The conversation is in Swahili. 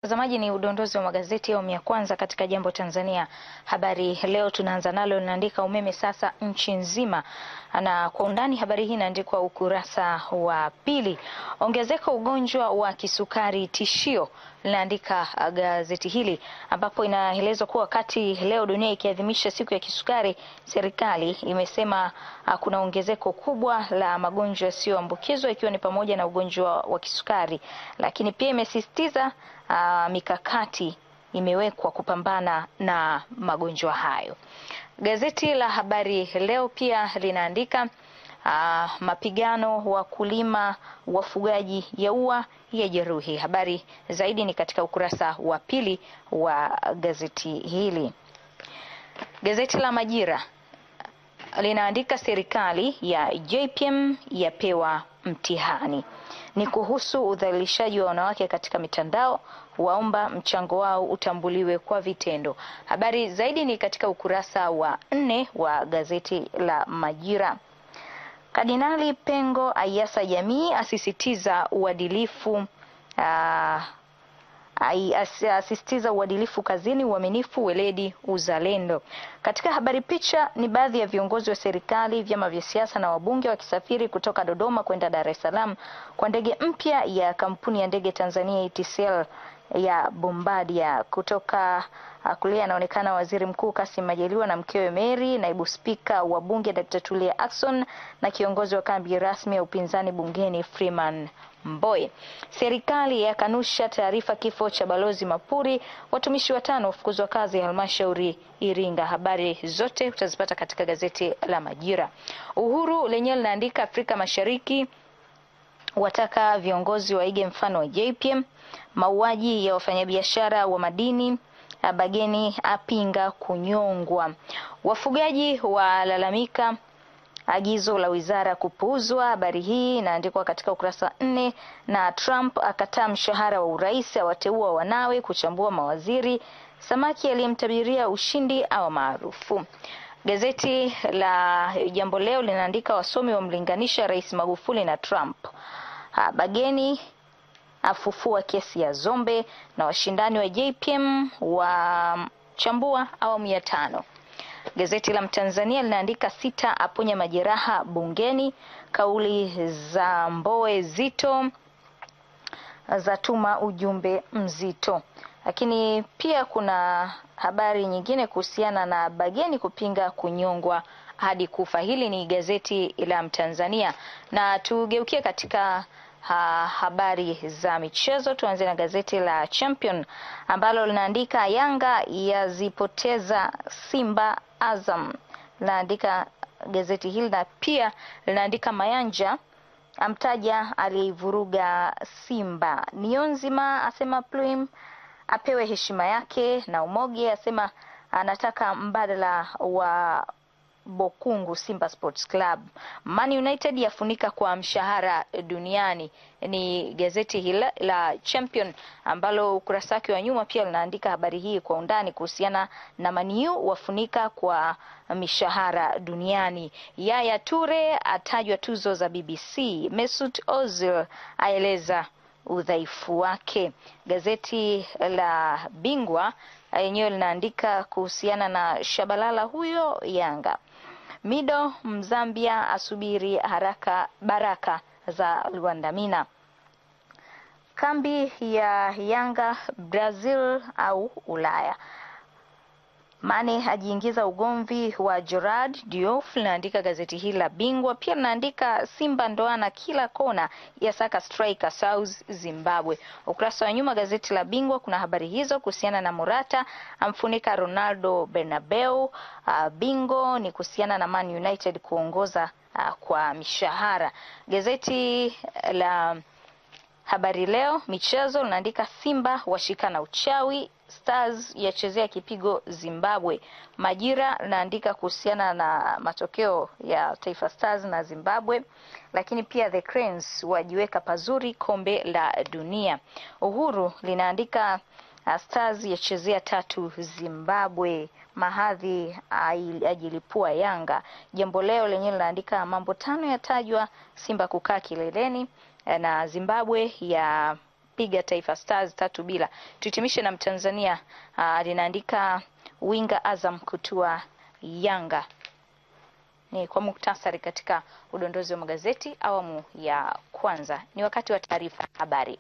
Mtazamaji, ni udondozi wa magazeti ya ya kwanza katika Jambo Tanzania. Habari leo tunaanza nalo linaandika umeme sasa nchi nzima, na kwa undani habari hii inaandikwa ukurasa wa pili. Ongezeko ugonjwa wa kisukari tishio, linaandika gazeti hili, ambapo inaelezwa kuwa wakati leo dunia ikiadhimisha siku ya kisukari, serikali imesema kuna ongezeko kubwa la magonjwa yasiyoambukizwa ikiwa ni pamoja na ugonjwa wa kisukari, lakini pia imesisitiza mikakati imewekwa kupambana na magonjwa hayo. Gazeti la Habari Leo pia linaandika mapigano wakulima wafugaji yaua yajeruhi. Habari zaidi ni katika ukurasa wa pili wa gazeti hili. Gazeti la Majira linaandika serikali ya JPM yapewa mtihani, ni kuhusu udhalilishaji wa wanawake katika mitandao, waomba mchango wao utambuliwe kwa vitendo. Habari zaidi ni katika ukurasa wa 4 wa gazeti la Majira. Kardinali Pengo aiasa jamii, asisitiza uadilifu asisitiza uadilifu kazini, uaminifu, weledi, uzalendo. Katika habari picha ni baadhi ya viongozi wa serikali, vyama vya siasa na wabunge wakisafiri kutoka Dodoma kwenda Dar es Salaam kwa ndege mpya ya kampuni ya ndege Tanzania ATCL ya Bombardier. Kutoka kulia anaonekana Waziri Mkuu Kassim Majaliwa na mkewe Mary, naibu spika wa bunge Dr. Tulia Ackson na kiongozi wa kambi rasmi ya upinzani bungeni Freeman Mbowe. Serikali yakanusha taarifa kifo cha Balozi Mapuri, watumishi 5 wafukuzwa kazi halmashauri Iringa. Habari zote utazipata katika gazeti la Majira. Uhuru lenyewe linaandika Afrika Mashariki wataka viongozi waige mfano wa JPM, mauaji ya wafanyabiashara wa madini, Bageni apinga kunyongwa, wafugaji walalamika agizo la wizara kupuuzwa. Habari hii inaandikwa katika ukurasa 4. Na Trump akataa mshahara wa urais, awateua wanawe kuchambua mawaziri, samaki aliyemtabiria ushindi au maarufu. Gazeti la Jambo Leo linaandika wasomi wamlinganisha Rais Magufuli na Trump, Bageni afufua kesi ya Zombe, na washindani wa JPM wachambua awamu ya 5. Gazeti la Mtanzania linaandika Sita aponya majeraha bungeni, kauli za Mbowe zito zatuma ujumbe mzito. Lakini pia kuna habari nyingine kuhusiana na Bageni kupinga kunyongwa hadi kufa. Hili ni gazeti la Mtanzania, na tugeukie katika habari za michezo. Tuanze na gazeti la Champion ambalo linaandika Yanga yazipoteza Simba Azam. Linaandika gazeti hili, na pia linaandika Mayanja amtaja alivuruga Simba, Nionzima asema Pluim apewe heshima yake, na Umoge asema anataka mbadala wa Bokungu Simba Sports Club. Man United yafunika kwa mshahara duniani. Ni gazeti hili la Champion ambalo ukurasa wake wa nyuma pia linaandika habari hii kwa undani kuhusiana na Man U wafunika kwa mishahara duniani. Yaya Toure atajwa tuzo za BBC. Mesut Ozil aeleza udhaifu wake. Gazeti la Bingwa yenyewe linaandika kuhusiana na Shabalala huyo Yanga. Mido Mzambia asubiri haraka baraka za Luandamina. Kambi ya Yanga Brazil au Ulaya. Mane ajiingiza ugomvi wa Gerard Diouf, linaandika gazeti hili la Bingwa. Pia linaandika Simba ndoana kila kona ya saka striker South Zimbabwe. Ukurasa wa nyuma gazeti la Bingwa kuna habari hizo kuhusiana na Morata amfunika Ronaldo Bernabeu. Bingo ni kuhusiana na Man United kuongoza kwa mishahara. Gazeti la Habari Leo michezo linaandika Simba washikana uchawi, Stars yachezea kipigo Zimbabwe. Majira linaandika kuhusiana na matokeo ya Taifa Stars na Zimbabwe, lakini pia The Cranes wajiweka pazuri kombe la dunia. Uhuru linaandika Stars yachezea 3 Zimbabwe, Mahadhi ajilipua Yanga. Jambo Leo lenyewe linaandika mambo 5 yatajwa Simba kukaa kileleni, na Zimbabwe ya kuipiga Taifa Stars 3-0. Tuhitimishe na Mtanzania linaandika winga Azam kutua Yanga. Ni kwa muktasari katika udondozi wa magazeti awamu ya kwanza. Ni wakati wa taarifa habari.